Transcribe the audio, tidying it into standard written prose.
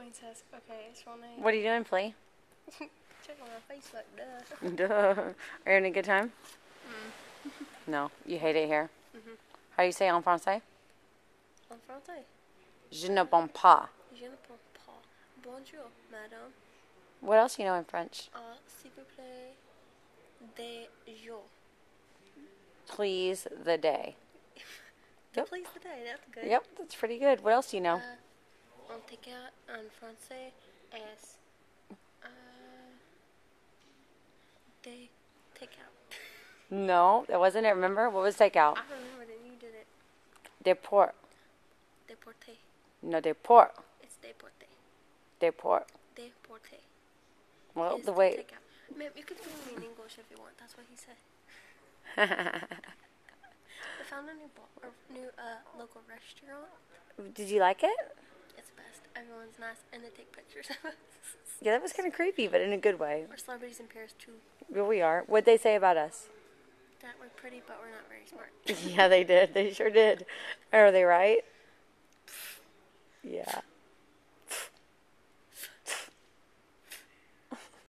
Mine says, okay, it's real name. What are you doing, Flea? Check on my face like, duh. Duh. Are you having a good time? No. You hate it here? Mm-hmm. How do you say en français? En français. Je ne bon pas. Je ne peux pas. Bonjour, madame. What else do you know in French? S'il vous plaît, des jours. Please the day. Yep. Please the day, that's good. Yep, that's pretty good. What else do you know? On take out en français es they take out. No, that wasn't it. Remember? What was takeout? I remember that you did it. Deport. Deporte. No, deport. It's deporte. Deport. Deporte. Well, It's the way... take out. Ma'am, you can tell me in English if you want. That's what he said. I found a new local restaurant. Did you like it? It's the best. Everyone's nice, and they take pictures of us. Yeah, that was kind of creepy, but in a good way. We're celebrities in Paris, too. Well, we are. What'd they say about us? That we're pretty, but we're not very smart. Yeah, they did. They sure did. Are they right? Yeah.